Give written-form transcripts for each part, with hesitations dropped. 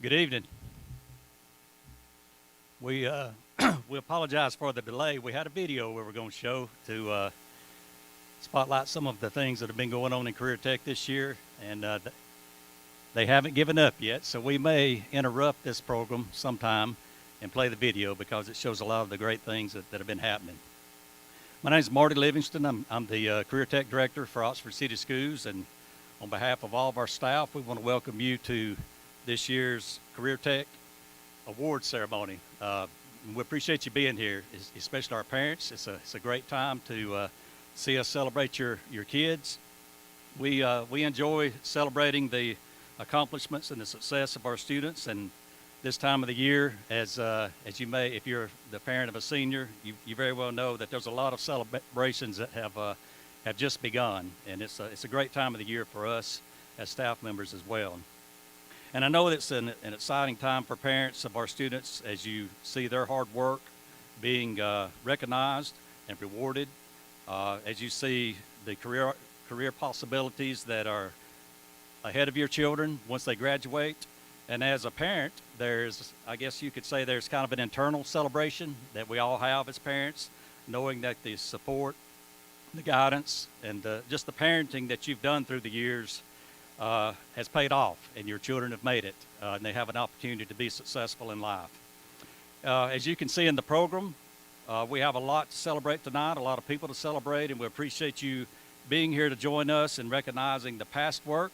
Good evening. We we apologize for the delay. We had a video we were going to show to spotlight some of the things that have been going on in Career Tech this year, and they haven't given up yet. So we may interrupt this program sometime and play the video because it shows a lot of the great things that have been happening. My name is Marty Livingston. I'm the Career Tech Director for Oxford City Schools, and on behalf of all of our staff, we want to welcome you to this year's Career Tech Award Ceremony. We appreciate you being here, especially our parents. It's a great time to see us celebrate your kids. We enjoy celebrating the accomplishments and the success of our students, and this time of the year, as you may, if you're the parent of a senior, you very well know that there's a lot of celebrations that have just begun, and it's a great time of the year for us as staff members as well. And I know it's an exciting time for parents of our students as you see their hard work being recognized and rewarded, as you see the career possibilities that are ahead of your children once they graduate. And as a parent, I guess you could say there's kind of an internal celebration that we all have as parents, knowing that the support, the guidance, and just the parenting that you've done through the years has paid off, and your children have made it, and they have an opportunity to be successful in life. As you can see in the program, we have a lot to celebrate tonight, a lot of people to celebrate, and we appreciate you being here to join us in recognizing the past work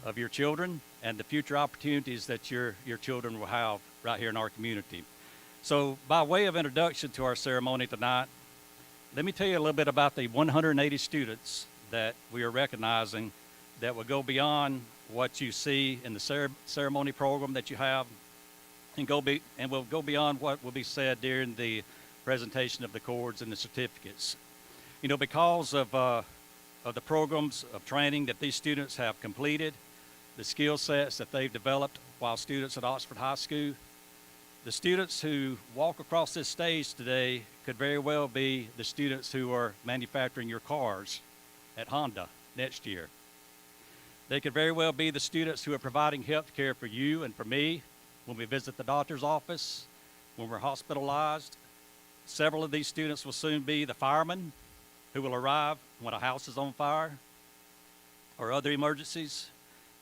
of your children and the future opportunities that your children will have right here in our community. So by way of introduction to our ceremony tonight, let me tell you a little bit about the 180 students that we are recognizing that will go beyond what you see in the ceremony program that you have, and will go beyond what will be said during the presentation of the cords and the certificates. You know, because of the programs of training that these students have completed, the skill sets that they've developed while students at Oxford High School, the students who walk across this stage today could very well be the students who are manufacturing your cars at Honda next year. They could very well be the students who are providing health care for you and for me when we visit the doctor's office, when we're hospitalized. Several of these students will soon be the firemen who will arrive when a house is on fire or other emergencies.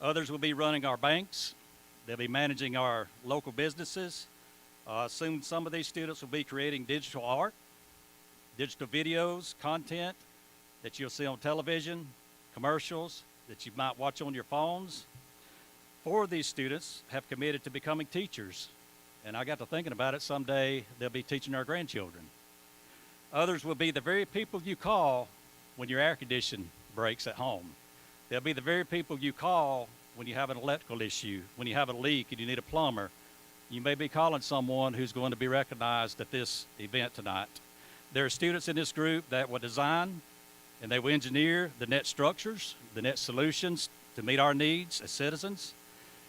Others will be running our banks. They'll be managing our local businesses. Soon some of these students will be creating digital art, digital videos, content that you'll see on television, commercials that you might watch on your phones. 4 of these students have committed to becoming teachers, and I got to thinking about it, someday they'll be teaching our grandchildren. Others will be the very people you call when your air condition breaks at home. They'll be the very people you call when you have an electrical issue, when you have a leak and you need a plumber. You may be calling someone who's going to be recognized at this event tonight. There are students in this group that will design and they will engineer the net structures, the net solutions to meet our needs as citizens.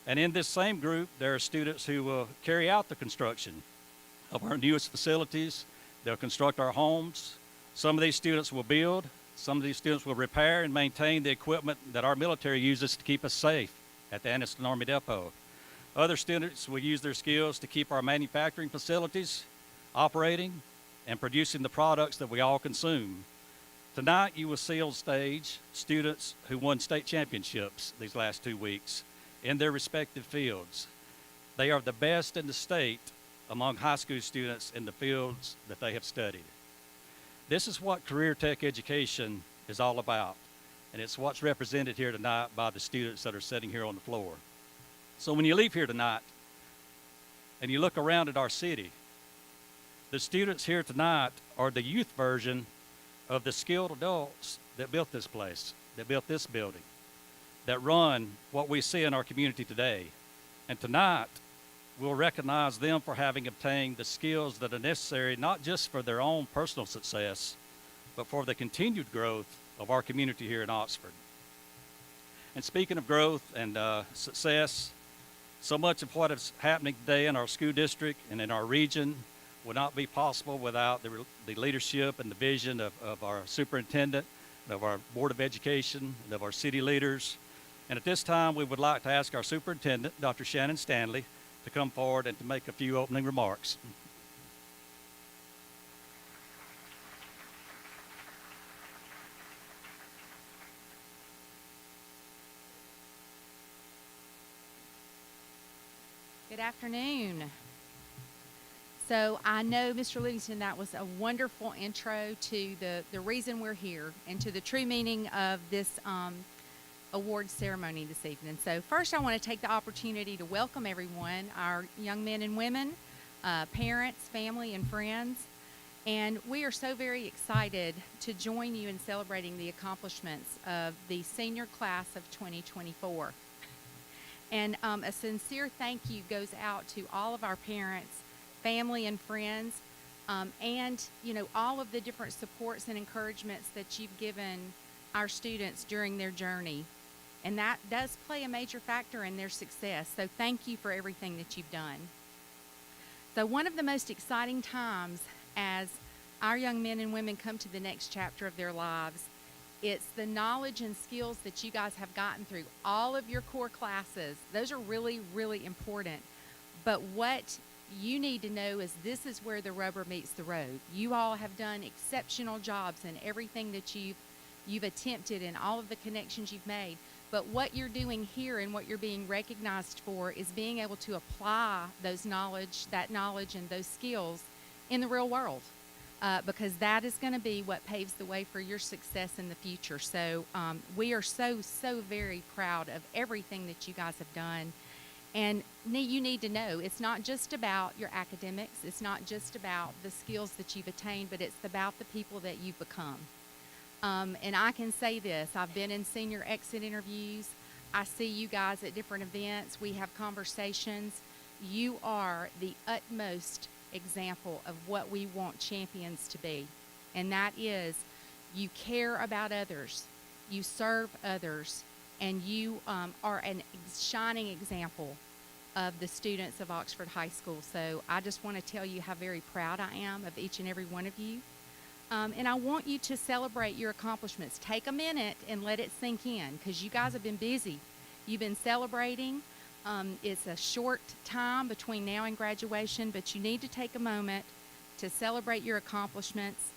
And in this same group, there are students who will carry out the construction of our newest facilities. They'll construct our homes. Some of these students will build. Some of these students will repair and maintain the equipment that our military uses to keep us safe at the Anniston Army Depot. Other students will use their skills to keep our manufacturing facilities operating and producing the products that we all consume. Tonight, you will see on stage students who won state championships these last 2 weeks in their respective fields. They are the best in the state among high school students in the fields that they have studied. This is what career tech education is all about, and it's what's represented here tonight by the students that are sitting here on the floor. So when you leave here tonight and you look around at our city, the students here tonight are the youth version of the skilled adults that built this place, that built this building, that run what we see in our community today. And tonight, we'll recognize them for having obtained the skills that are necessary, not just for their own personal success, but for the continued growth of our community here in Oxford. And speaking of growth and success, so much of what is happening today in our school district and in our region would not be possible without the leadership and the vision of our superintendent, of our Board of Education, and of our city leaders. And at this time, we would like to ask our superintendent, Dr. Shannon Stanley, to come forward and to make a few opening remarks. Good afternoon. So I know, Mr. Livingston, that was a wonderful intro to the reason we're here and to the true meaning of this award ceremony this evening. So first I want to take the opportunity to welcome everyone, our young men and women, parents, family, and friends. And we are so very excited to join you in celebrating the accomplishments of the senior class of 2024. And a sincere thank you goes out to all of our parents, family, and friends, and all of the different supports and encouragements that you've given our students during their journey. And that does play a major factor in their success. So thank you for everything that you've done. So one of the most exciting times as our young men and women come to the next chapter of their lives, it's the knowledge and skills that you guys have gotten through all of your core classes. Those are really, really important. But what you need to know is this is where the rubber meets the road. You all have done exceptional jobs in everything that you've attempted and all of the connections you've made. But what you're doing here and what you're being recognized for is being able to apply that knowledge and those skills in the real world. Because that is going to be what paves the way for your success in the future. So we are so very proud of everything that you guys have done. And you need to know it's not just about your academics. It's not just about the skills that you've attained, but it's about the people that you've become. And I can say this, I've been in senior exit interviews. I see you guys at different events. We have conversations. You are the utmost example of what we want champions to be. And that is you care about others, you serve others, and you are a shining example of the students of Oxford High School. So I just want to tell you how very proud I am of each and every one of you. And I want you to celebrate your accomplishments. Take a minute and let it sink in, because you guys have been busy. You've been celebrating. It's a short time between now and graduation, but you need to take a moment to celebrate your accomplishments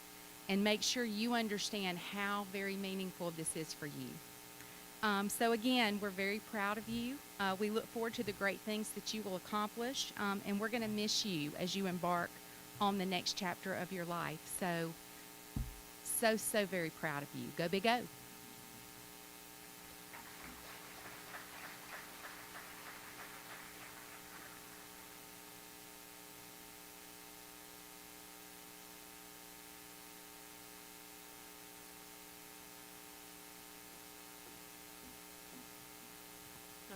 and make sure you understand how very meaningful this is for you. So again, we're very proud of you. We look forward to the great things that you will accomplish, and we're going to miss you as you embark on the next chapter of your life. So very proud of you. Go Big O.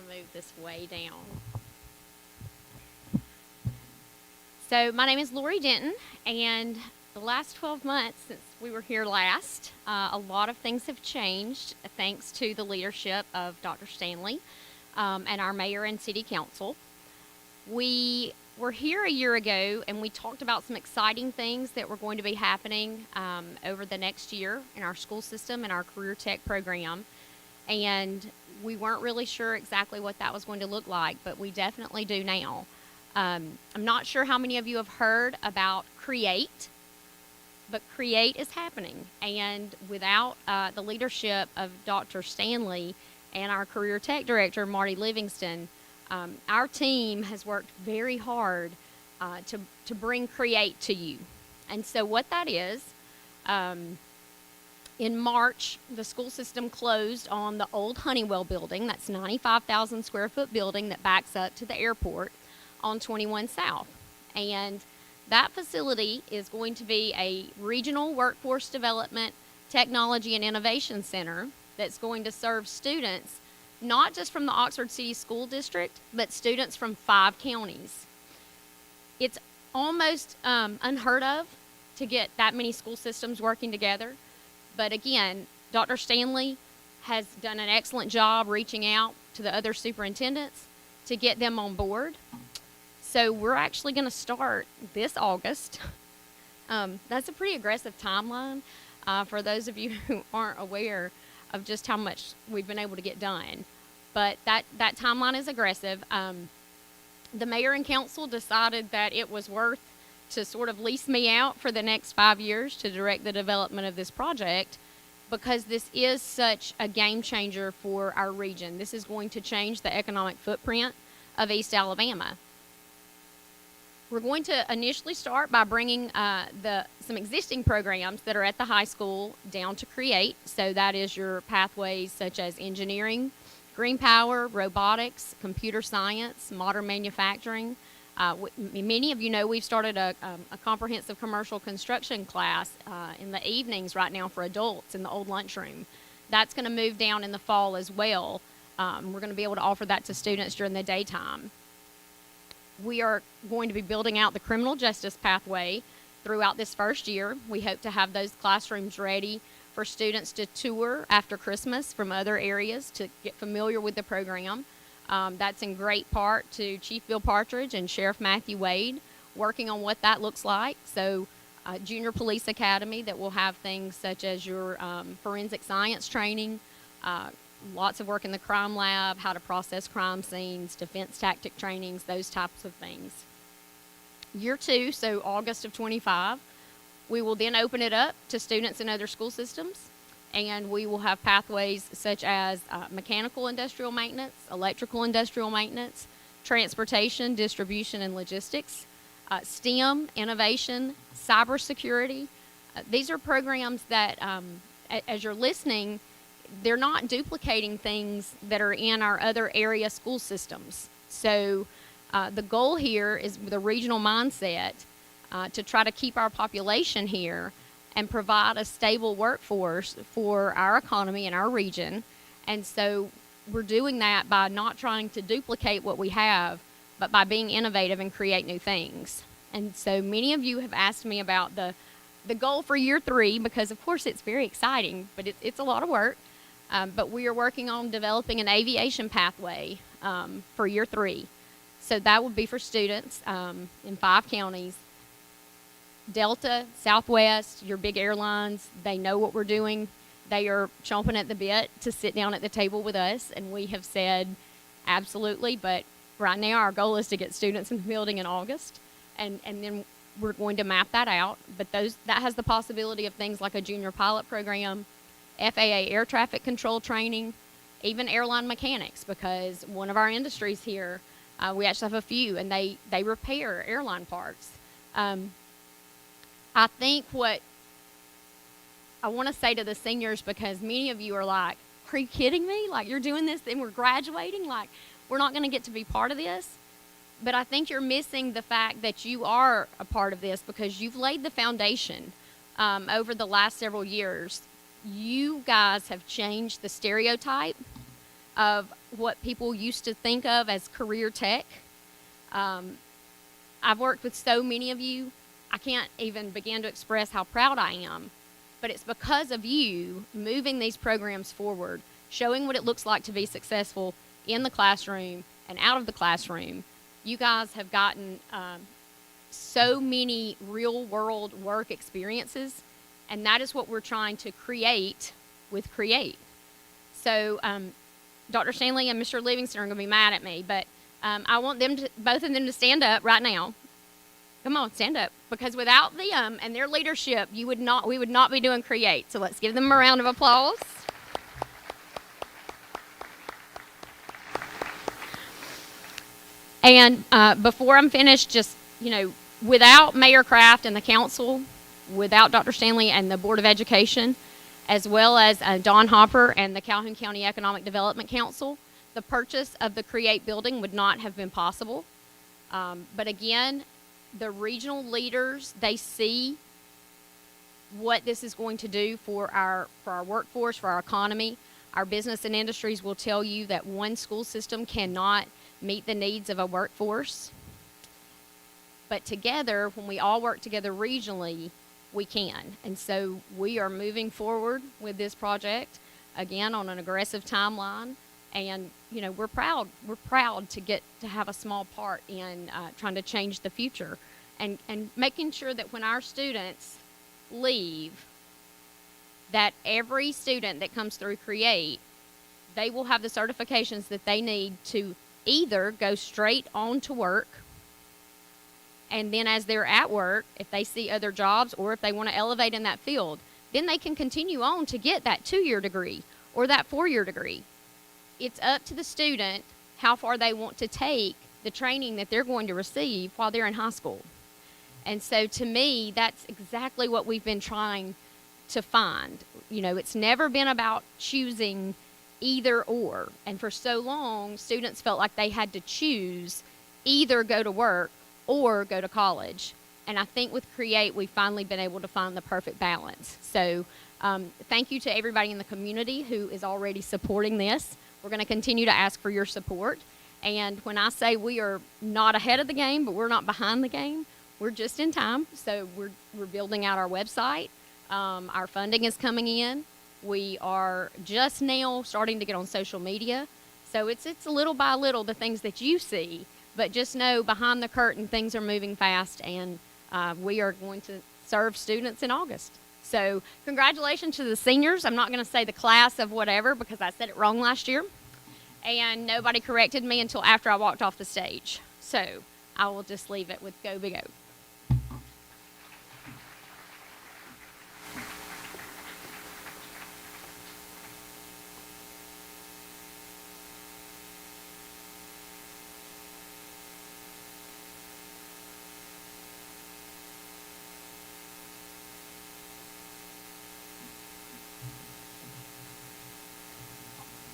Move this way down. So my name is Lori Denton, and the last 12 months since we were here last, a lot of things have changed thanks to the leadership of Dr. Stanley and our mayor and city council. We were here a year ago, and we talked about some exciting things that were going to be happening over the next year in our school system and our career tech program. And we weren't really sure exactly what that was going to look like, but we definitely do now. I'm not sure how many of you have heard about CREATE, but CREATE is happening. And without the leadership of Dr. Stanley and our career tech director, Marty Livingston, our team has worked very hard to bring CREATE to you. And so what that is, in March, the school system closed on the old Honeywell building. That's 95,000 square foot building that backs up to the airport on 21 South. And that facility is going to be a regional workforce development, technology, and innovation center that's going to serve students, not just from the Oxford City School District, but students from 5 counties. It's almost unheard of to get that many school systems working together. But again, Dr. Stanley has done an excellent job reaching out to the other superintendents to get them on board. So we're actually going to start this August. That's a pretty aggressive timeline for those of you who aren't aware of just how much we've been able to get done. but that timeline is aggressive. The mayor and council decided that it was worth to sort of lease me out for the next 5 years to direct the development of this project, because this is such a game changer for our region. This is going to change the economic footprint of East Alabama. We're going to initially start by bringing some existing programs that are at the high school down to Create. So that is your pathways such as engineering, green power, robotics, computer science, modern manufacturing. Many of you know we've started a comprehensive commercial construction class in the evenings right now for adults in the old lunchroom. That's going to move down in the fall as well. We're going to be able to offer that to students during the daytime. We are going to be building out the criminal justice pathway throughout this first year. We hope to have those classrooms ready for students to tour after Christmas from other areas to get familiar with the program. That's in great part to Chief Bill Partridge and Sheriff Matthew Wade working on what that looks like. So Junior Police Academy that will have things such as your forensic science training, lots of work in the crime lab, how to process crime scenes, defense tactic trainings, those types of things. Year 2, so August of 25, we will then open it up to students in other school systems, and we will have pathways such as mechanical industrial maintenance, electrical industrial maintenance, transportation, distribution, and logistics, STEM, innovation, cybersecurity. These are programs that, as you're listening, they're not duplicating things that are in our other area school systems. So the goal here is with a regional mindset to try to keep our population here and provide a stable workforce for our economy and our region. And so we're doing that by not trying to duplicate what we have, but by being innovative and create new things. And so many of you have asked me about the goal for year 3, because of course it's very exciting, but it's a lot of work. But we are working on developing an aviation pathway for year 3. So that would be for students in 5 counties. Delta, Southwest, your big airlines, they know what we're doing. They are chomping at the bit to sit down at the table with us, and we have said absolutely, but right now our goal is to get students in the building in August, and then we're going to map that out. But that has the possibility of things like a junior pilot program, FAA air traffic control training, even airline mechanics, because one of our industries here, we actually have a few, and they repair airline parts. I think what I want to say to the seniors, because many of you are like, are you kidding me? Like, you're doing this and we're graduating? Like, we're not going to get to be part of this? But I think you're missing the fact that you are a part of this, because you've laid the foundation over the last several years. You guys have changed the stereotype of what people used to think of as career tech. I've worked with so many of you. I can't even begin to express how proud I am. But it's because of you moving these programs forward, showing what it looks like to be successful in the classroom and out of the classroom. You guys have gotten so many real-world work experiences, and that is what we're trying to create with Create. So Dr. Stanley and Mr. Livingston are going to be mad at me, but I want both of them to stand up right now. Come on, stand up. Because without them and their leadership, we would not be doing Create. So let's give them a round of applause. And before I'm finished, just, without Mayor Kraft and the council, without Dr. Stanley and the Board of Education, as well as Don Hopper and the Calhoun County Economic Development Council, the purchase of the Create building would not have been possible. But again, the regional leaders, they see what this is going to do for our workforce, for our economy. Our business and industries will tell you that one school system cannot meet the needs of a workforce. But together, when we all work together regionally, we can. And so we are moving forward with this project, again, on an aggressive timeline. And, we're proud. We're proud to get to have a small part in trying to change the future and making sure that when our students leave, that every student that comes through Create they will have the certifications that they need to either go straight on to work, and then as they're at work, if they see other jobs or if they want to elevate in that field, then they can continue on to get that 2-year degree or that 4-year degree. It's up to the student how far they want to take the training that they're going to receive while they're in high school. And so to me, that's exactly what we've been trying to find. You know, it's never been about choosing either or. And for so long, students felt like they had to choose either go to work or go to college. And I think with Create, we've finally been able to find the perfect balance. So thank you to everybody in the community who is already supporting this. We're going to continue to ask for your support. And when I say we are not ahead of the game, but we're not behind the game, we're just in time. So we're building out our website. Our funding is coming in. We are just now starting to get on social media. So it's little by little the things that you see, but just know behind the curtain things are moving fast, and we are going to serve students in August. So congratulations to the seniors. I'm not going to say the class of whatever because I said it wrong last year, and nobody corrected me until after I walked off the stage. So I will just leave it with Go Big O.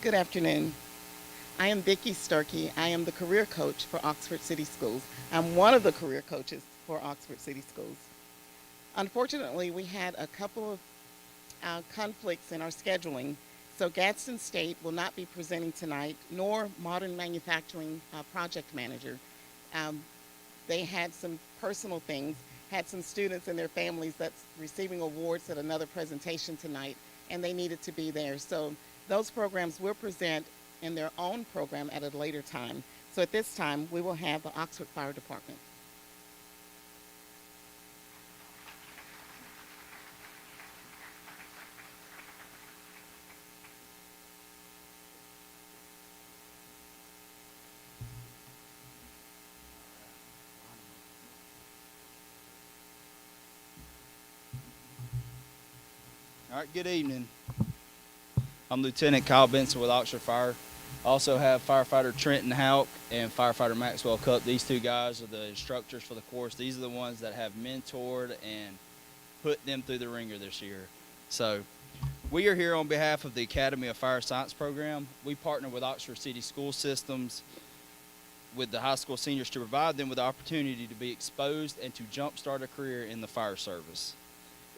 Good afternoon. I am Vicki Sturkey. I am the career coach for Oxford City Schools. I'm one of the career coaches for Oxford City Schools. Unfortunately, we had a couple of conflicts in our scheduling, so Gadsden State will not be presenting tonight, nor Modern Manufacturing Project Manager. They had some personal things, had some students and their families that's receiving awards at another presentation tonight, and they needed to be there. So those programs will present in their own program at a later time. So at this time, we will have the Oxford Fire Department. All right, good evening. I'm Lieutenant Kyle Benson with Oxford Fire. I also have firefighter Trenton Houck and firefighter Maxwell Cup. These two guys are the instructors for the course. These are the ones that have mentored and put them through the ringer this year. So we are here on behalf of the Academy of Fire Science program. We partner with Oxford City School Systems with the high school seniors to provide them with the opportunity to be exposed and to jumpstart a career in the fire service.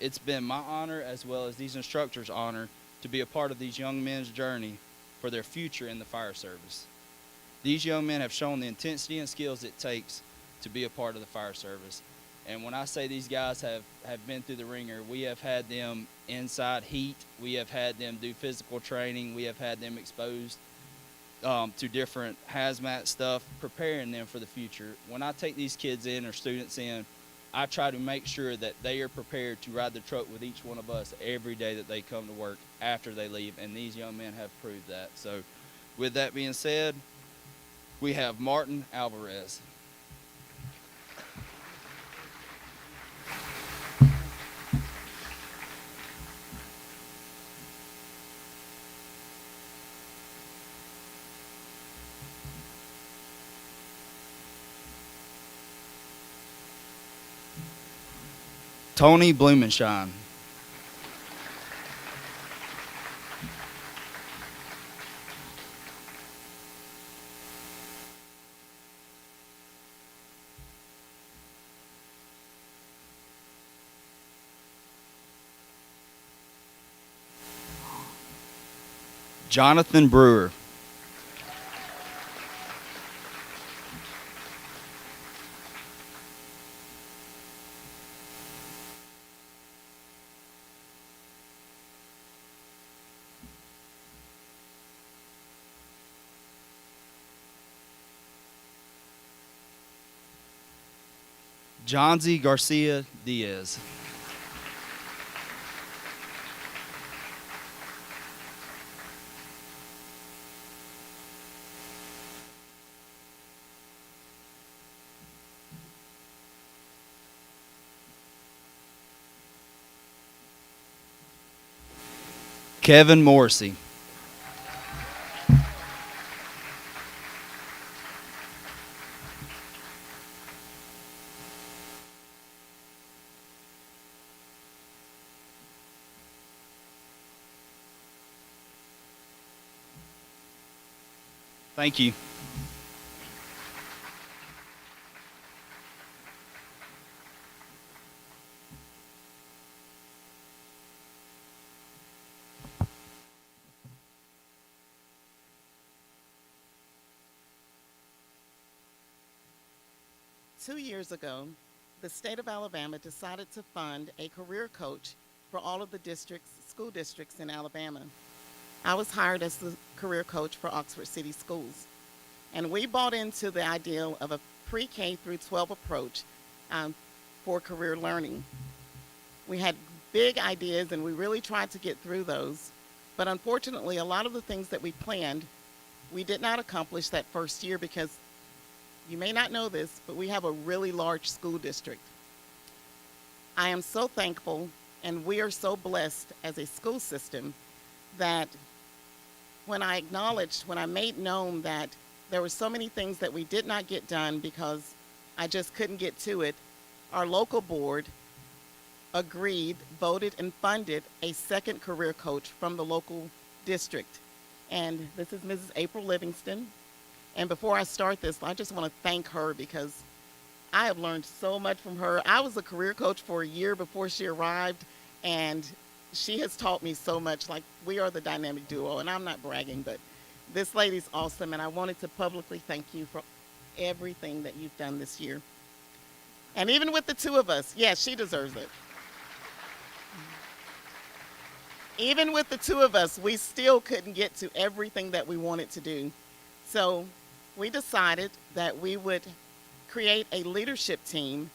It's been my honor, as well as these instructors' honor, to be a part of these young men's journey for their future in the fire service. These young men have shown the intensity and skills it takes to be a part of the fire service. And when I say these guys have been through the ringer, we have had them inside heat, we have had them do physical training, we have had them exposed to different hazmat stuff, preparing them for the future. When I take these kids in or students in, I try to make sure that they are prepared to ride the truck with each one of us every day that they come to work after they leave, and these young men have proved that. So with that being said, we have Martin Alvarez. Tony Blumenshine. Jonathan Brewer. Johnsy Garcia Diaz. Kevin Morrissey. Thank you. Two years ago, the state of Alabama decided to fund a career coach for all of the school districts in Alabama. I was hired as the career coach for Oxford City Schools. And we bought into the ideal of a pre-K through 12 approach um, for career learning. We had big ideas and we really tried to get through those. But unfortunately, a lot of the things that we planned, we did not accomplish that first year because you may not know this, but we have a really large school district. I am so thankful and we are so blessed as a school system that when I made known that there were so many things that we did not get done because I just couldn't get to it, our local board agreed, voted, and funded a second career coach from the local district. And this is Mrs. April Livingston. And before I start this, I just want to thank her because I have learned so much from her. I was a career coach for a year before she arrived, and she has taught me so much. Like, we are the dynamic duo, and I'm not bragging, but this lady's awesome, and I wanted to publicly thank you for everything that you've done this year. And even with the two of us, yes, she deserves it. Even with the two of us, we still couldn't get to everything that we wanted to do. So we decided that we would create a leadership team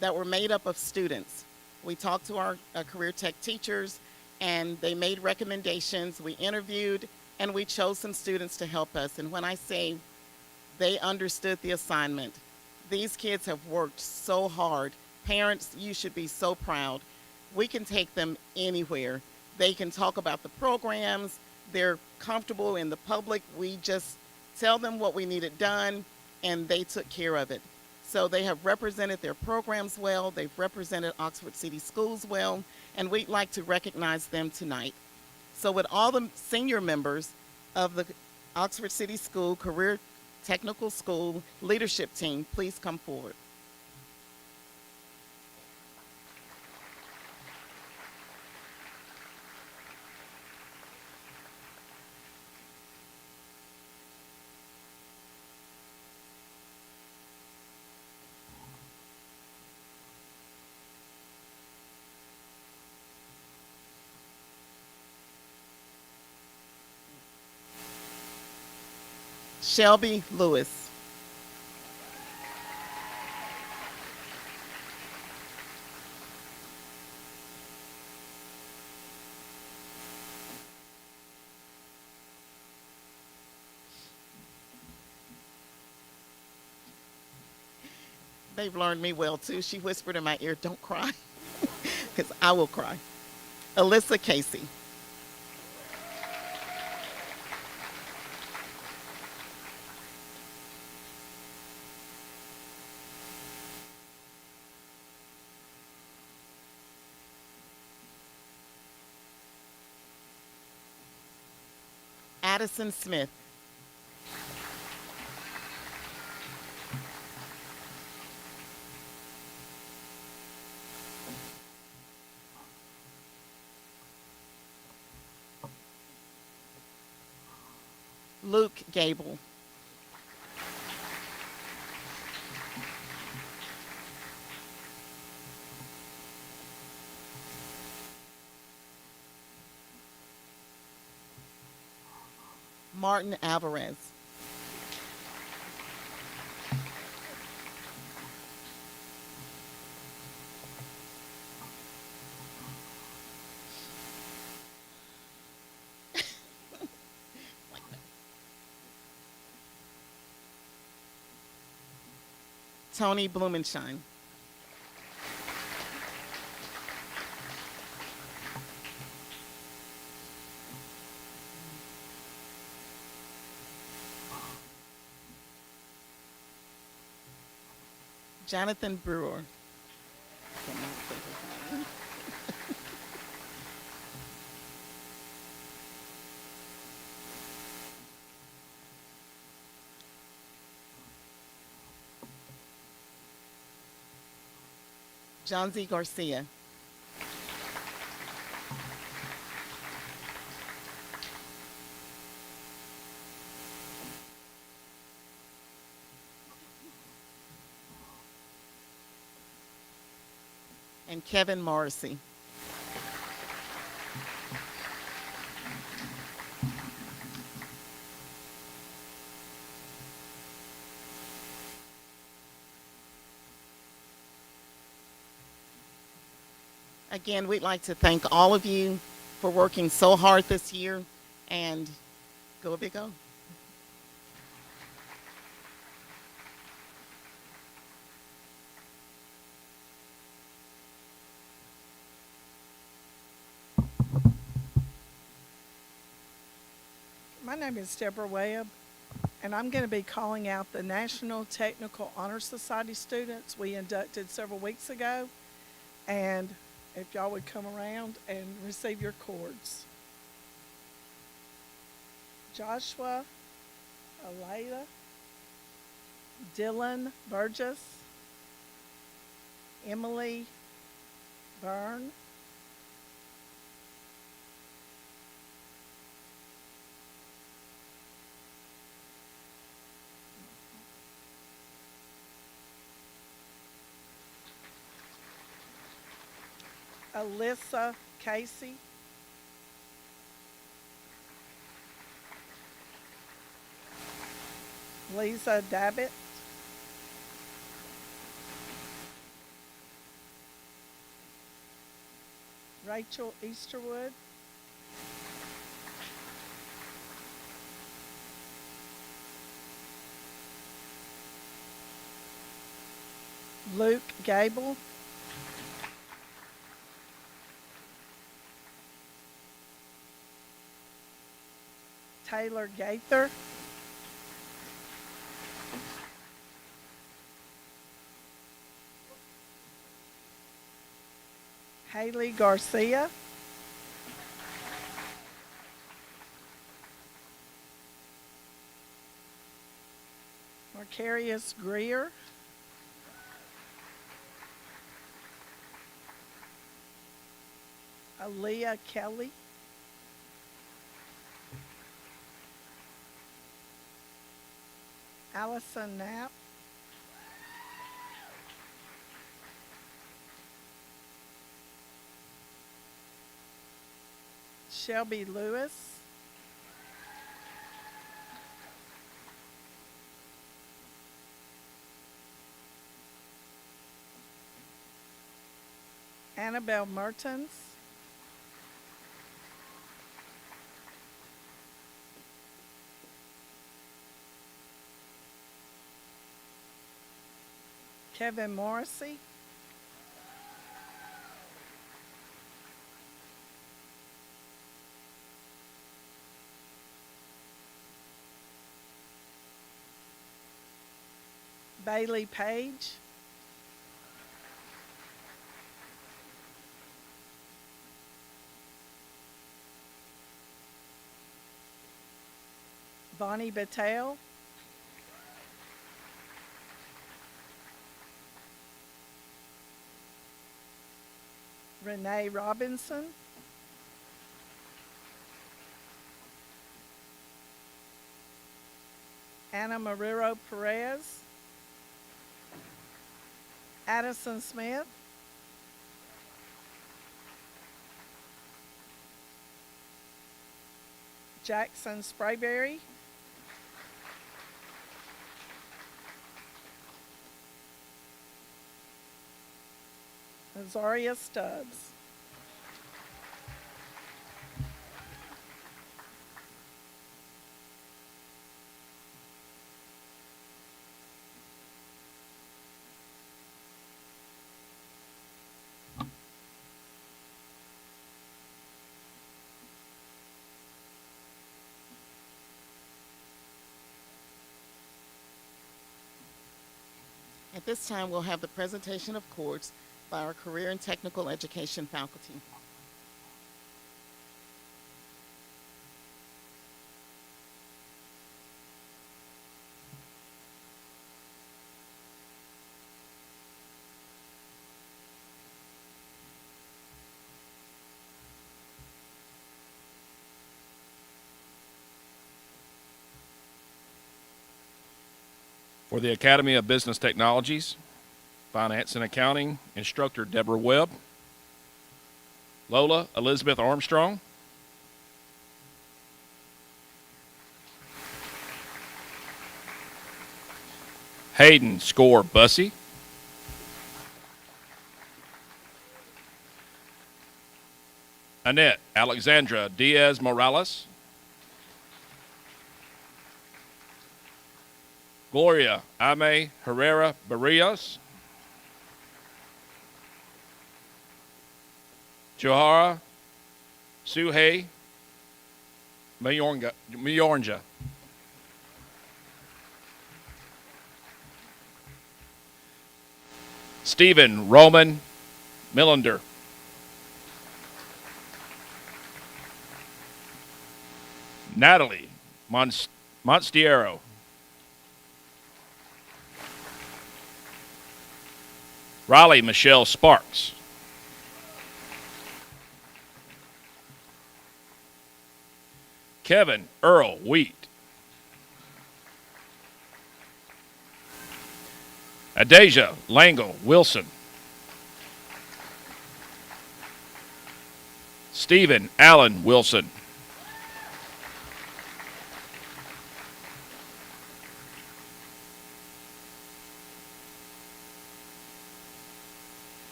that were made up of students. We talked to our career tech teachers, and they made recommendations. We interviewed, and we chose some students to help us. And when I say they understood the assignment, these kids have worked so hard. Parents, you should be so proud. We can take them anywhere. They can talk about the programs. They're comfortable in the public. We just tell them what we needed done, and they took care of it. So they have represented their programs well. They've represented Oxford City Schools well, and we'd like to recognize them tonight. So would all the senior members of the Oxford City School Career Technical School leadership team please come forward? Shelby Lewis. They've learned me well too. She whispered in my ear, "Don't cry," because I will cry. Alyssa Casey. Addison Smith. Luke Gable. Martin Alvarez. Tony Blumenshine. Jonathan Brewer. Cannot say his name. John Z. Garcia. And Kevin Morrissey. Again, we'd like to thank all of you for working so hard this year, and go big go. My name is Deborah Webb, and I'm going to be calling out the National Technical Honor Society students we inducted several weeks ago. And if y'all would come around and receive your cords. Joshua Alayla, Dylan Burgess, Emily Byrne, Alyssa Casey, Lisa Dabbit, Rachel Easterwood, Luke Gable, Taylor Gaither, Haley Garcia, Marcarius Greer, Aaliyah Kelly, Allison Knapp, Shelby Lewis, Annabelle Mertens, Kevin Morrissey, Bailey Page, Bonnie Battelle, Renee Robinson, Anna Marrero Perez, Addison Smith, Jackson Sprayberry, Azaria Stubbs. At At this time, we'll have the presentation of course by our Career and Technical Education faculty. For the Academy of Business Technologies, Finance and Accounting, Instructor Deborah Webb, Lola Elizabeth Armstrong, Hayden Score Bussey, Annette Alexandra Diaz Morales, Gloria Ame Herrera Barrios, Johara Suhei Mayornja, Stephen Roman Millender, Natalie Monstiero, Riley Michelle Sparks, Kevin Earl Wheat, Adasia Langle Wilson, Stephen Allen Wilson,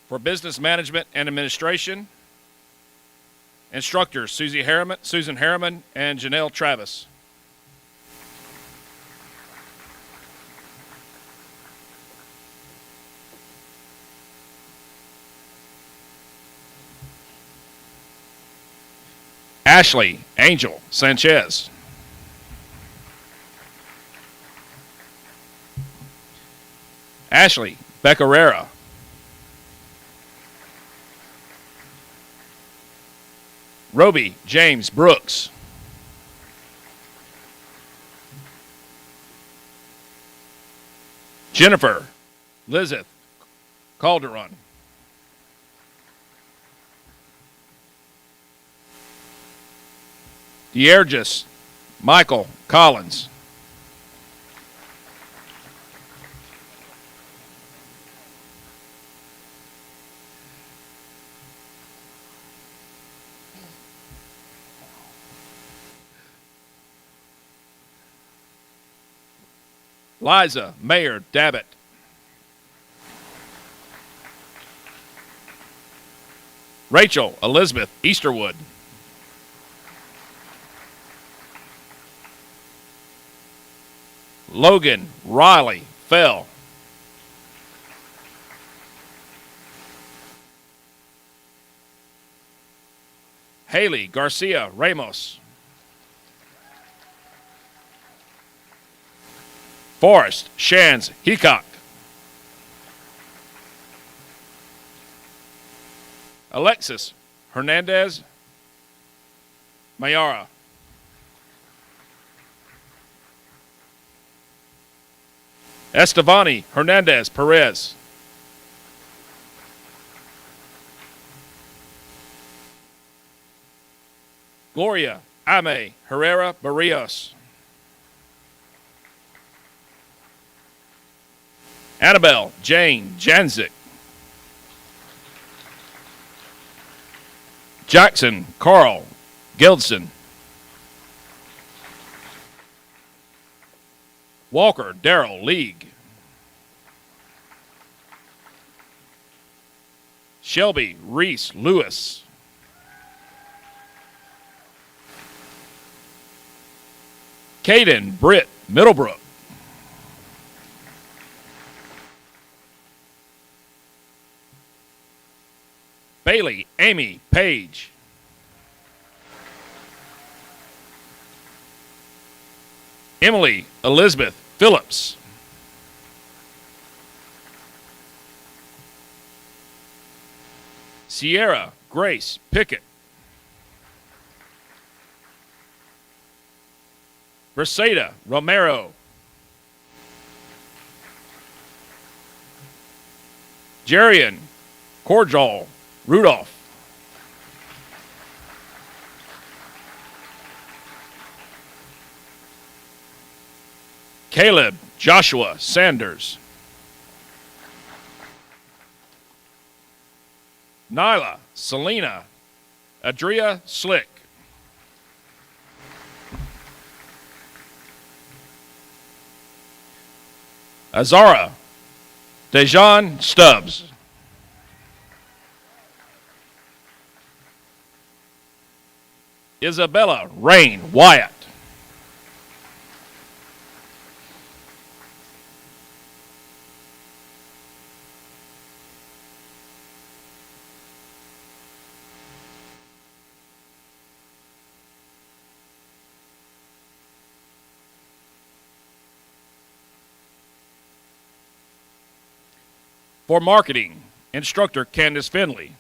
for Business Management and Administration, instructors Susan Harriman and Janelle Travis. Ashley Angel Sanchez. Ashley Beccarera. Roby James Brooks. Jennifer Lizeth Calderon. Diergis Michael Collins. Liza Mayer Dabbit. Rachel Elizabeth Easterwood. Logan Riley Fell. Haley Garcia Ramos. Forrest Shans Heacock. Alexis Hernandez Mayara. Estevani Hernandez Perez. Gloria Ame Herrera Barrios. Annabelle Jane Janzik. Jackson Carl Gildson. Walker Darrell League. Shelby Reese Lewis. Caden Britt Middlebrook. Bailey Amy Page. Emily Elizabeth Phillips. Sierra Grace Pickett. Briseda Romero. Jerian Cordial Rudolph. Caleb Joshua Sanders. Nyla Selena Adria Slick. Azara Dejan Stubbs. Isabella Rain Wyatt. For marketing, instructor Candace Finley.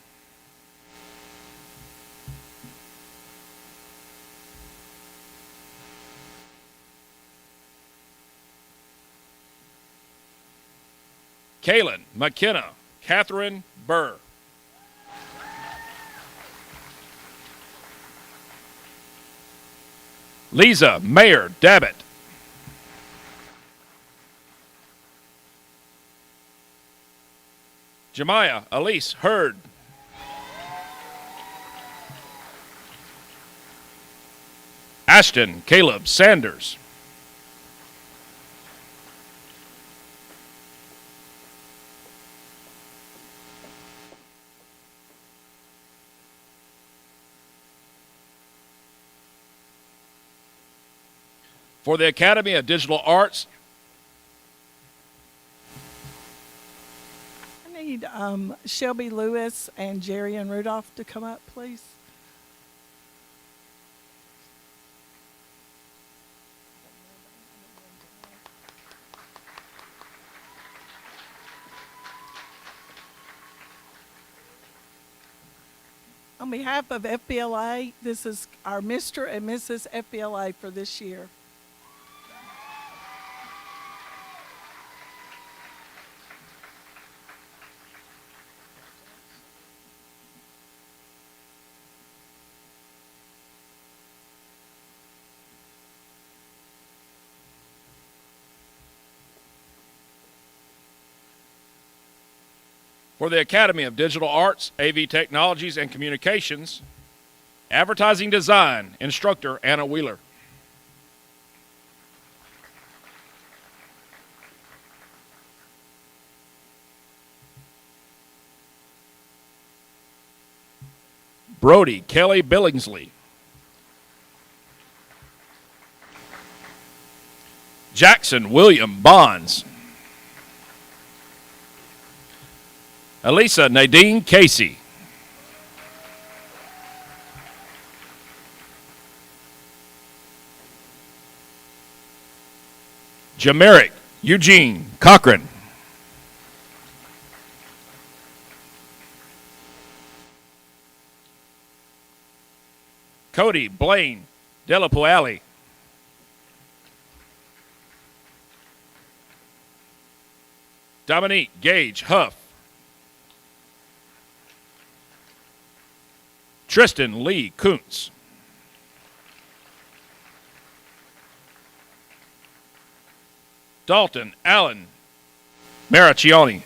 Kaylin McKenna Catherine Burr. Lisa Mayer Dabbit. Jemiah Elise Hurd. Ashton Caleb Sanders. For the Academy of Digital Arts, I need Shelby Lewis and Jerry and Rudolph to come up, please. On behalf of FBLA, this is our Mr. and Mrs. FBLA for this year. for the Academy of Digital Arts, AV Technologies, and Communications, Advertising Design, instructor Anna Wheeler. Brody Kelly Billingsley. Jackson William Bonds. Elisa Nadine Casey. Jameric Eugene Cochran. Cody Blaine Delapuali. Dominique Gage Huff. Tristan Lee Kuntz. Dalton Allen Maraccioni.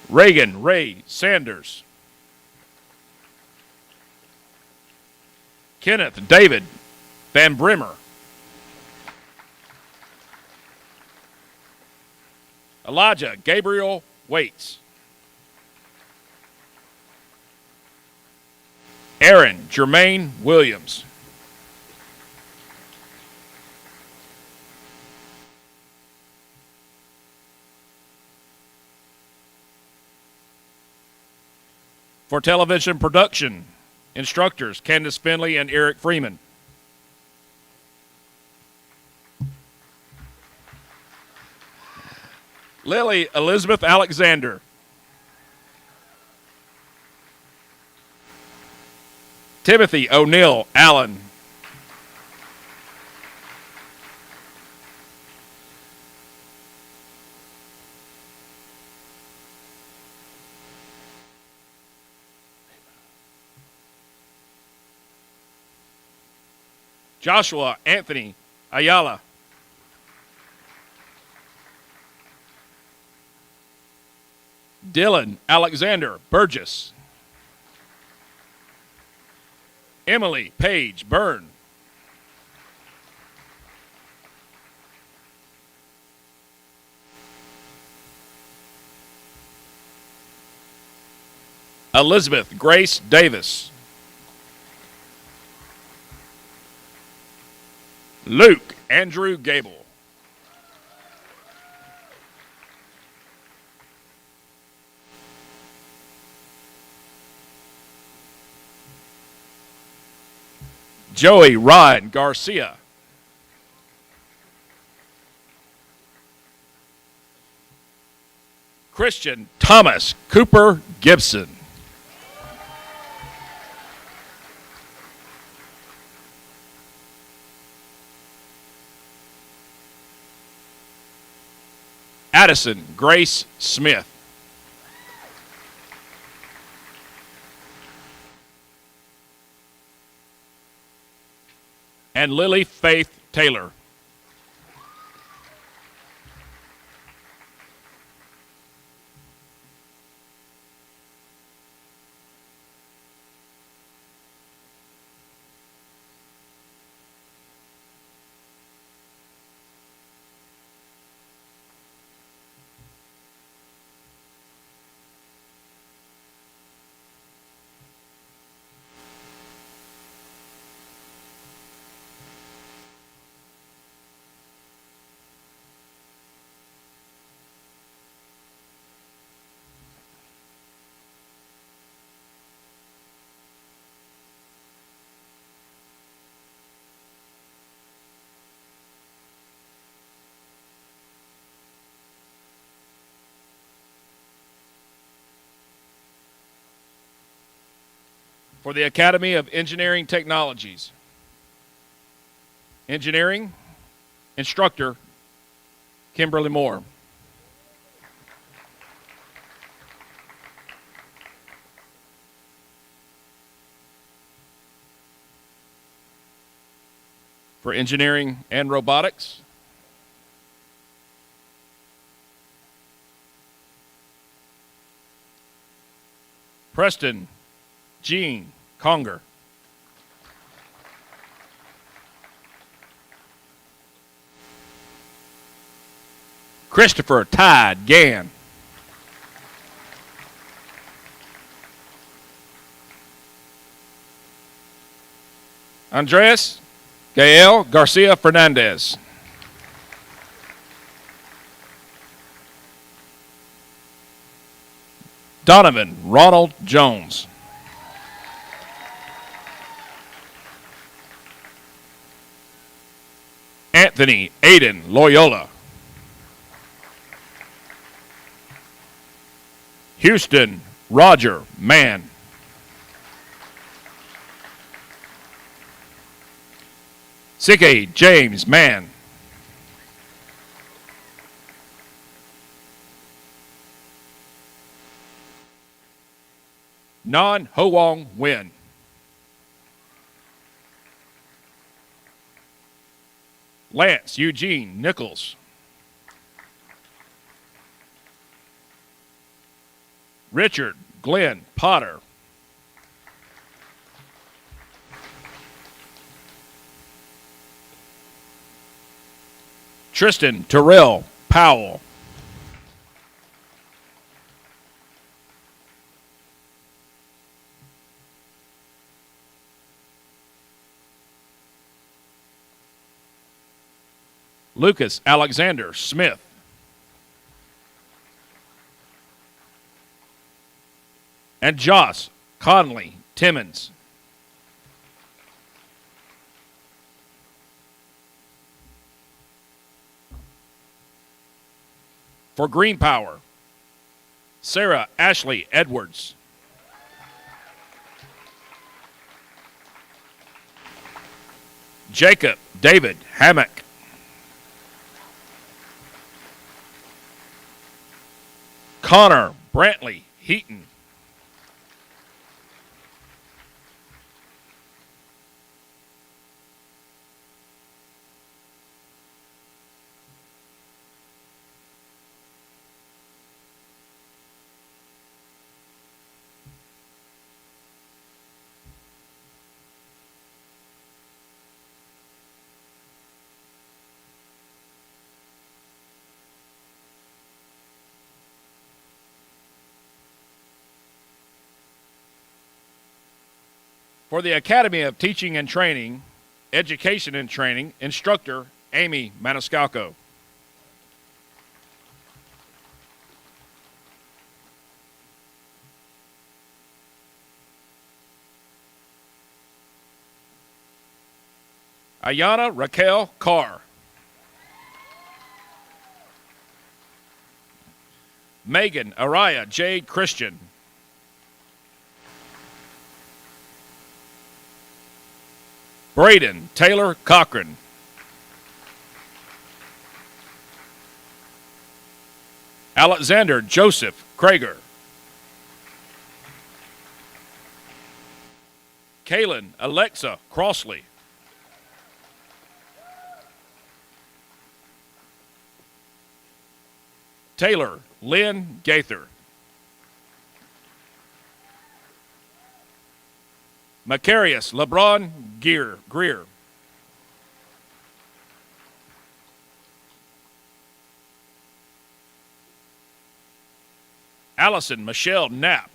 Reagan Ray Sanders. Kenneth David Van Brimmer. Elijah Gabriel Waits. Aaron Jermaine Williams. For television production, instructors Candace Finley and Eric Freeman. Lily Elizabeth Alexander. Timothy O'Neill Allen. Joshua Anthony Ayala. Dylan Alexander Burgess. Emily Paige Byrne. Elizabeth Grace Davis. Luke Andrew Gable. Joey Ryan Garcia. Christian Thomas Cooper Gibson. Addison Grace Smith. And Lily Faith Taylor. For the Academy of Engineering Technologies. Engineering instructor Kimberly Moore. For engineering and robotics, Preston Jean Conger. Christopher Tide Gann. Andres Gael Garcia Fernandez. Donovan Ronald Jones. Anthony Aiden Loyola. Houston Roger Mann. Sike James Mann. Non Ho-Wong Nguyen. Lance Eugene Nichols. Richard Glenn Potter. Tristan Terrell Powell. Lucas Alexander Smith. And Joss Conley Timmons. For Green Power, Sarah Ashley Edwards. Jacob David Hammock. Connor Brantley Heaton. For the Academy of Teaching and Training, Education and Training, Instructor Amy Maniscalco. Ayana Raquel Carr. Megan Araya Jade Christian. Braden Taylor Cochran. Alexander Joseph Krager. Kaylin Alexa Crossley. Taylor Lynn Gaither. Macarius LeBron Greer. Allison Michelle Knapp.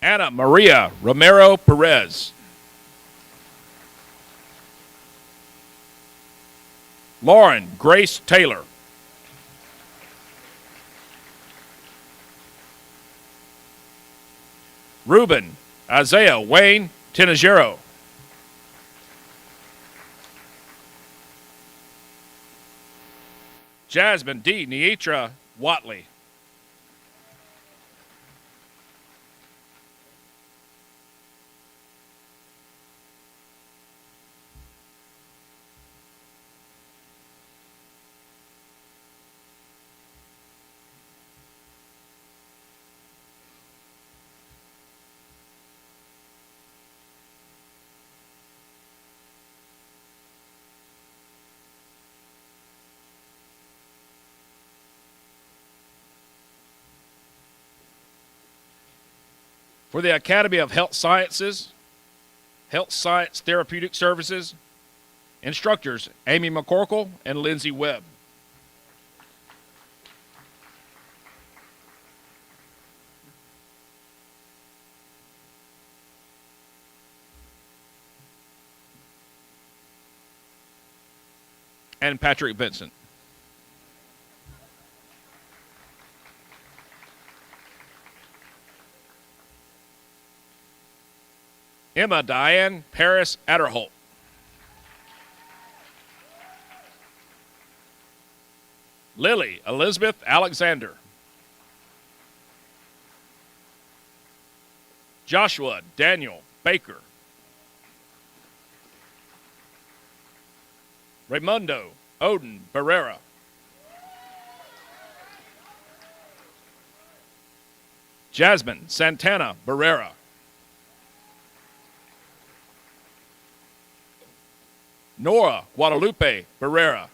Anna Maria Romero Perez. Lauren Grace Taylor. Ruben Isaiah Wayne Tenajero. Jasmine D. Nietra Watley. For the Academy of Health Sciences, Health Science Therapeutic Services, instructors Amy McCorkle and Lindsay Webb. And Patrick Vincent. Emma Diane Paris Adderholt. Lily Elizabeth Alexander. Joshua Daniel Baker. Raimundo Odin Barrera. Jasmine Santana Barrera. Nora Guadalupe Barrera.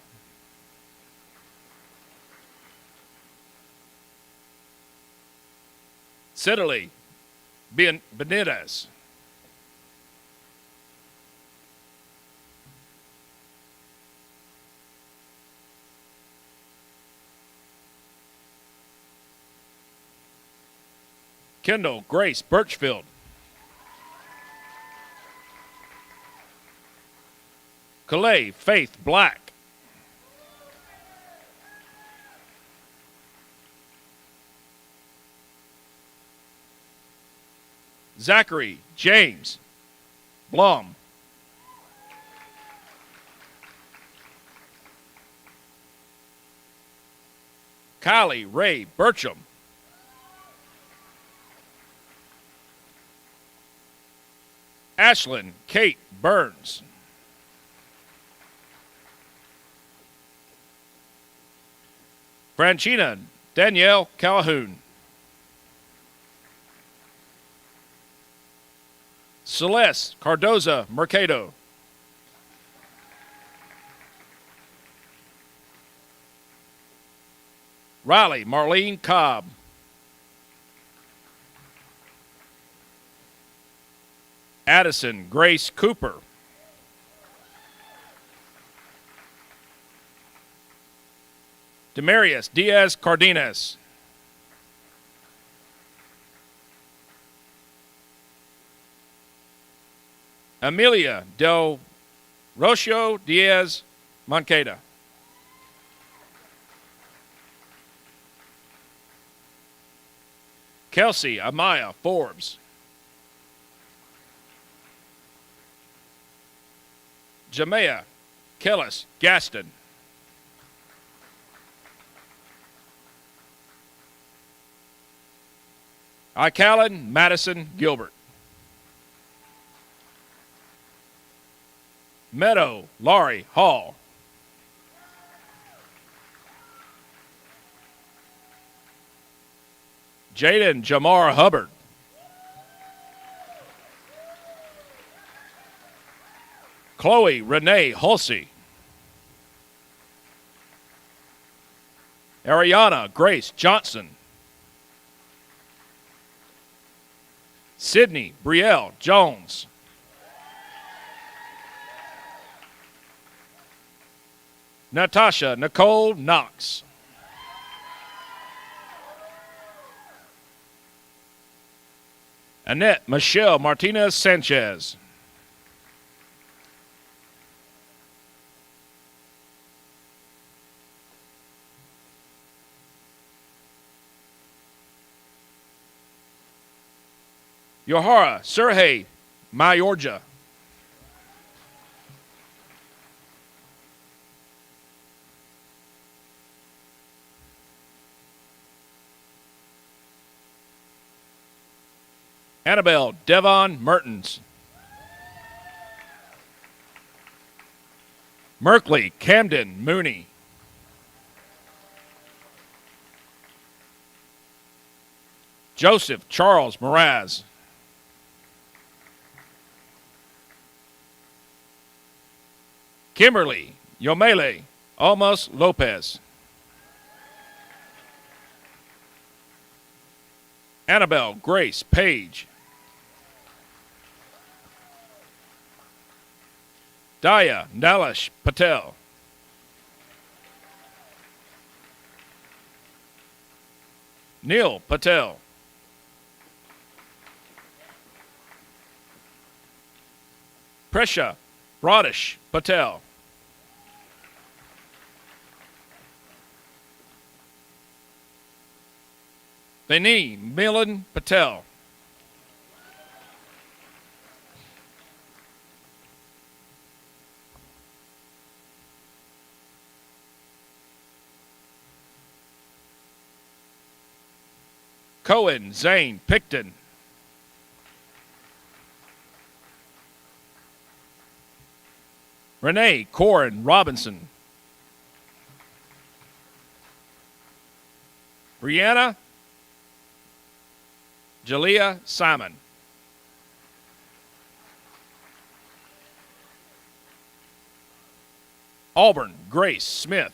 Citali Benitez. Kendall Grace Birchfield. Calais Faith Black. Zachary James Blum. Kylie Ray Bertram. Ashlyn Kate Burns. Franchina Danielle Calhoun. Celeste Cardoza Mercado. Riley Marlene Cobb. Addison Grace Cooper. Demarius Diaz Cardenas. Amelia Del Rocio Diaz Moncada. Kelsey Amaya Forbes. Jamea Kellis Gaston. Icallan Madison Gilbert. Meadow Laurie Hall. Jaden Jamar Hubbard. Chloe Renee Hulsey. Ariana Grace Johnson. Sydney Brielle Jones. Natasha Nicole Knox. Annette Michelle Martinez Sanchez. Yohara Sergey Mayorja. Annabelle Devon Mertens. Merkley Camden Mooney. Joseph Charles Mraz. Kimberly Yomele Almos Lopez. Annabelle Grace Page. Daya Nalish Patel. Neil Patel. Presha Bradish Patel. Veni Milan Patel. Cohen Zane Picton. Renee Corin Robinson. Brianna Jalea Simon. Auburn Grace Smith.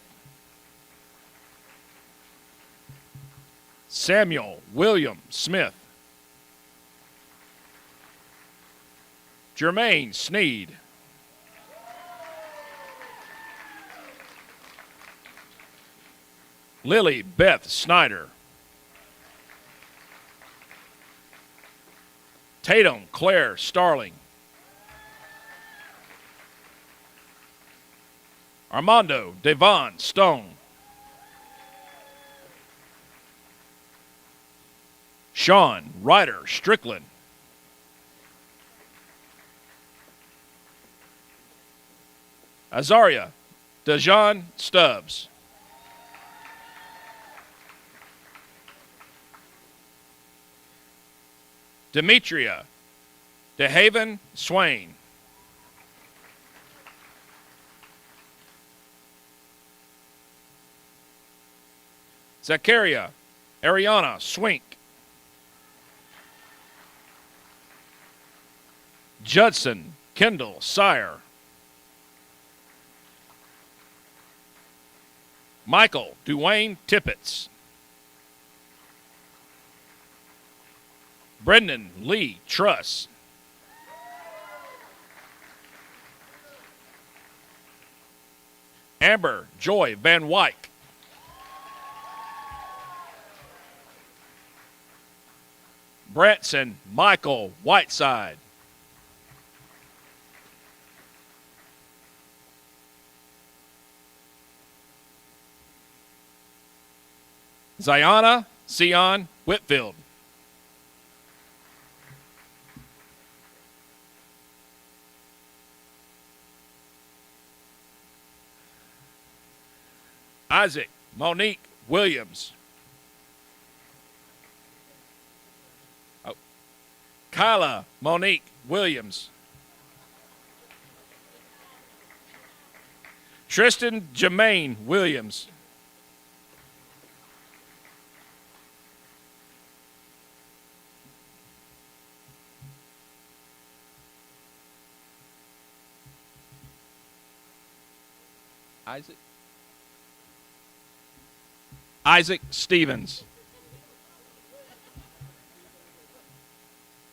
Samuel William Smith. Jermaine Sneed. Lily Beth Snyder. Tatum Claire Starling. Armando Devon Stone. Sean Ryder Strickland. Azaria Dejan Stubbs. Demetria DeHaven Swain. Zachariah Ariana Swink. Judson Kendall Sire. Michael Duane Tippett. Brendan Lee Truss. Amber Joy Van Wyck. Branson Michael Whiteside. Ziana Sion Whitfield. Isaac Monique Williams. Kyla Monique Williams. Tristan Jermaine Williams. Isaac Stevens.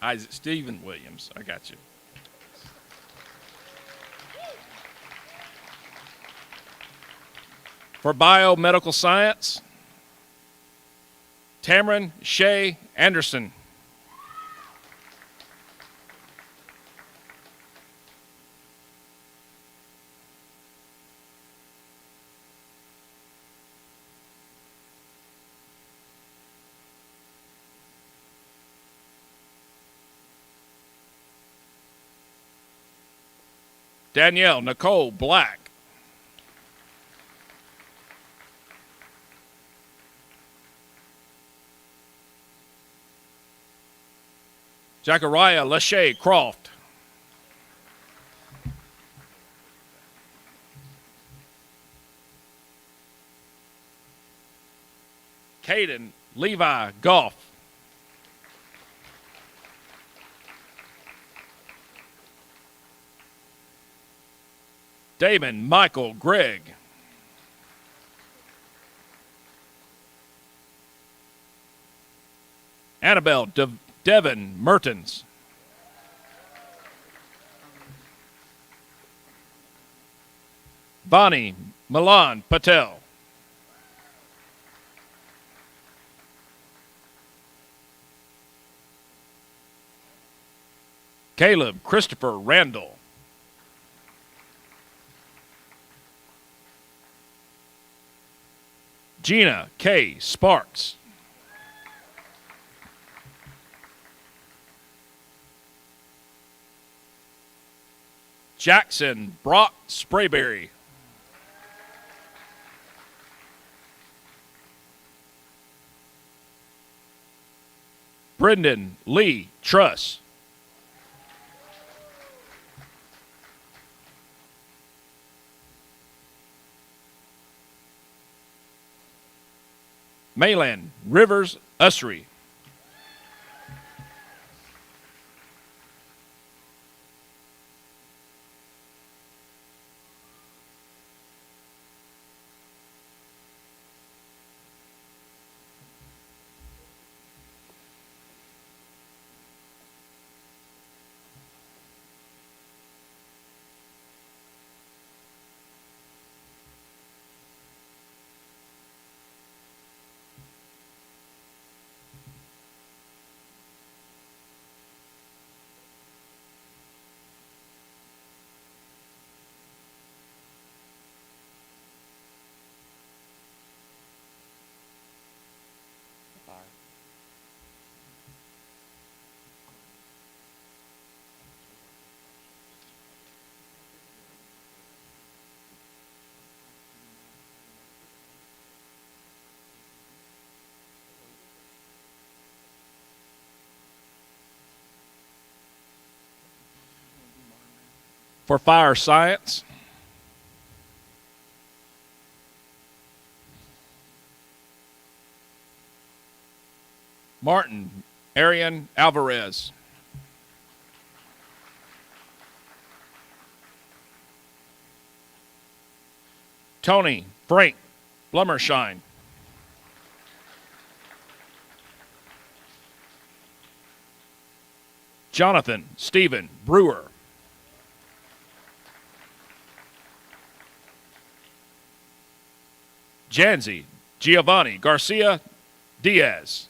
Isaac Stephen Williams. I got you. For biomedical science, Tamron Shea Anderson. Danielle Nicole Black. Zachariah Lachey Croft. Caden Levi Goff. Damon Michael Gregg. Annabelle Devin Mertens. Bonnie Milan Patel. Caleb Christopher Randall. Gina K. Sparks. Jackson Brock Sprayberry. Brendan Lee Truss. Mayland Rivers Usry. For fire science, Martin Arian Alvarez. Tony Frank Blummershine. Jonathan Stephen Brewer. Janzi Giovanni Garcia Diaz.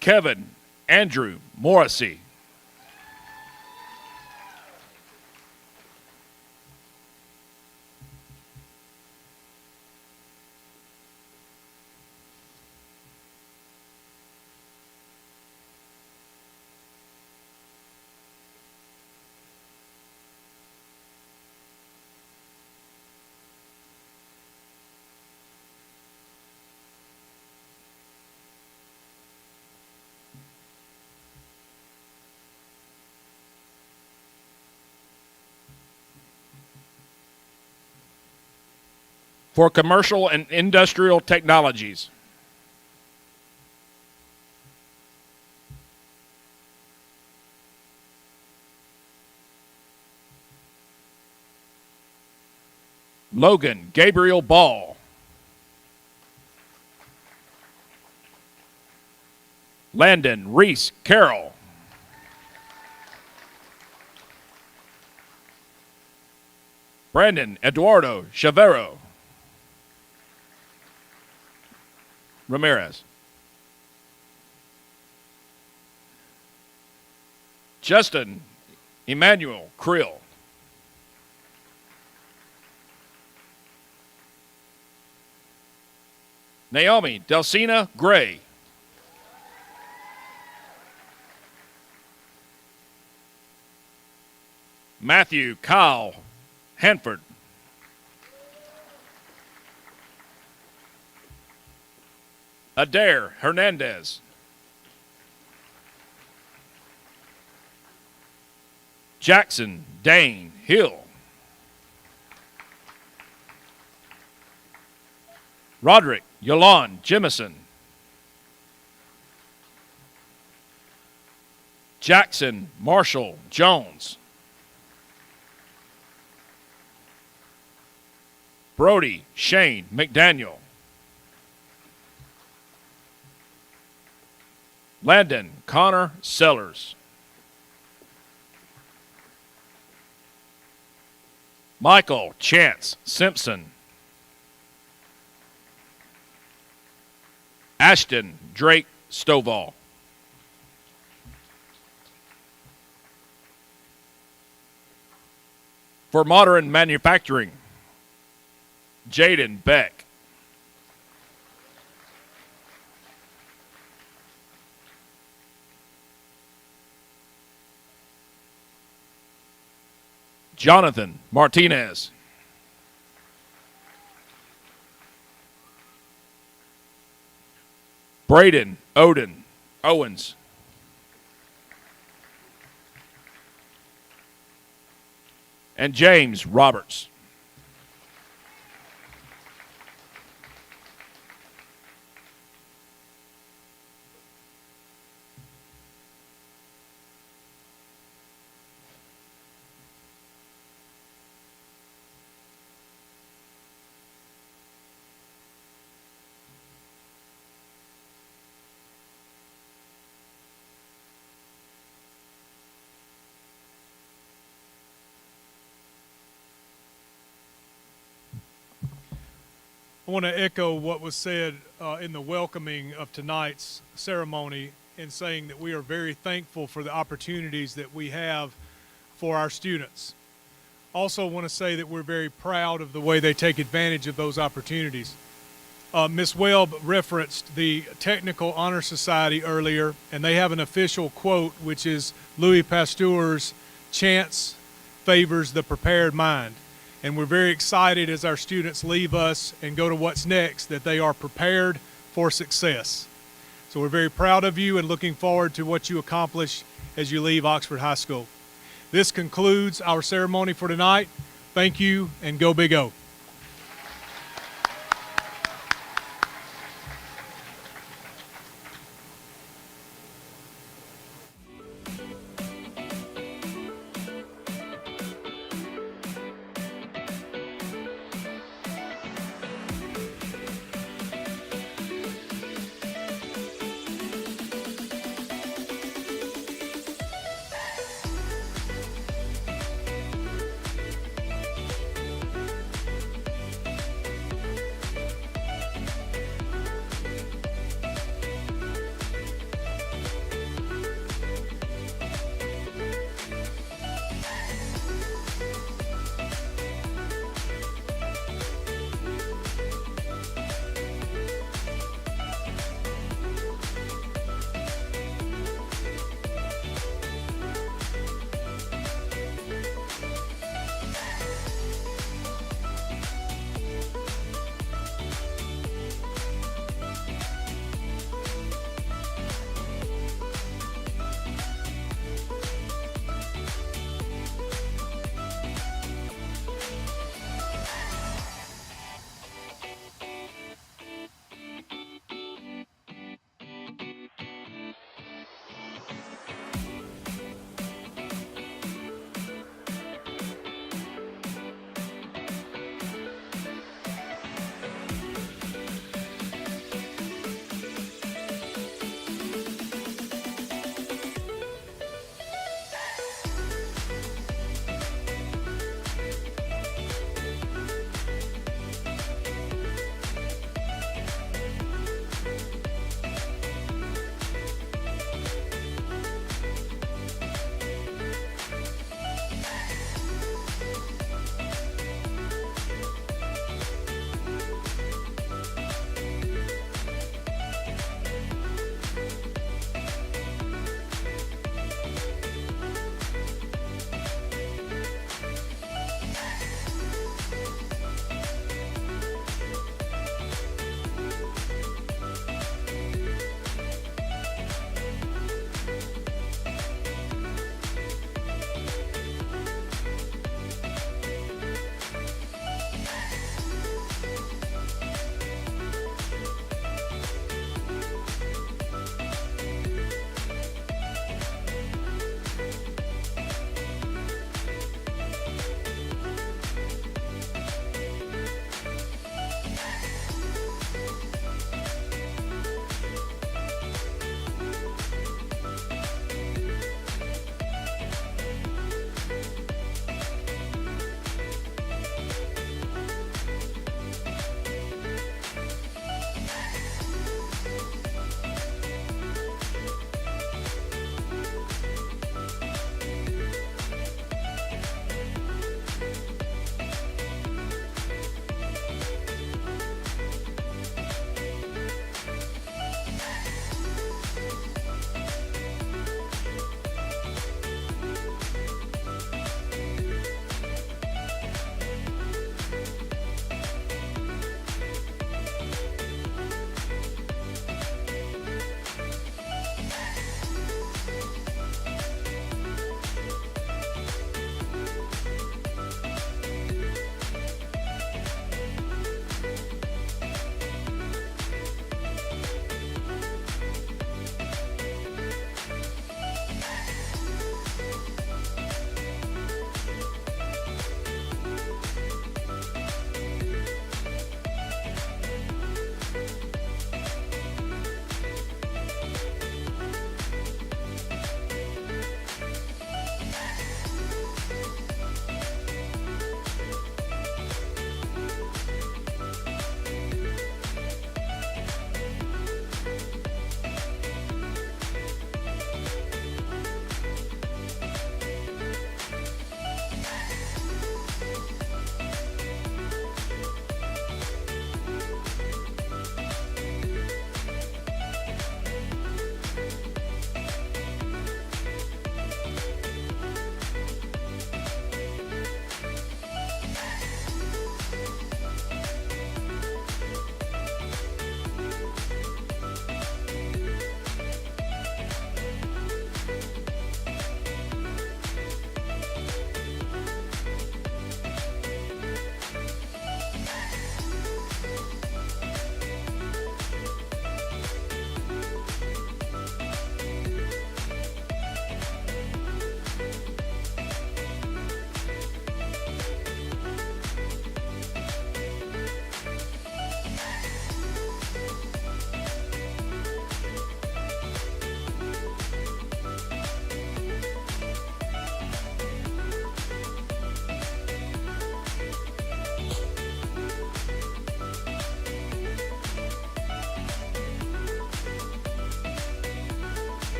Kevin Andrew Morrissey. For commercial and industrial technologies, Logan Gabriel Ball. Landon Reese Carroll. Brandon Eduardo Chavero Ramirez. Justin Emmanuel Krill. Naomi Delcina Gray. Matthew Kyle Hanford. Adair Hernandez. Jackson Dane Hill. Roderick Yolande Jemison. Jackson Marshall Jones. Brody Shane McDaniel. Landon Connor Sellers. Michael Chance Simpson. Ashton Drake Stovall. For modern manufacturing, Jaden Beck. Jonathan Martinez. Braden Owens. And James Roberts. I want to echo what was said in the welcoming of tonight's ceremony in saying that we are very thankful for the opportunities that we have for our students. Also want to say that we're very proud of the way they take advantage of those opportunities. Ms. Webb referenced the Technical Honor Society earlier, and they have an official quote, which is Louis Pasteur's, "Chance favors the prepared mind." And we're very excited as our students leave us and go to what's next that they are prepared for success. So we're very proud of you and looking forward to what you accomplish as you leave Oxford High School. This concludes our ceremony for tonight. Thank you, and go Big O.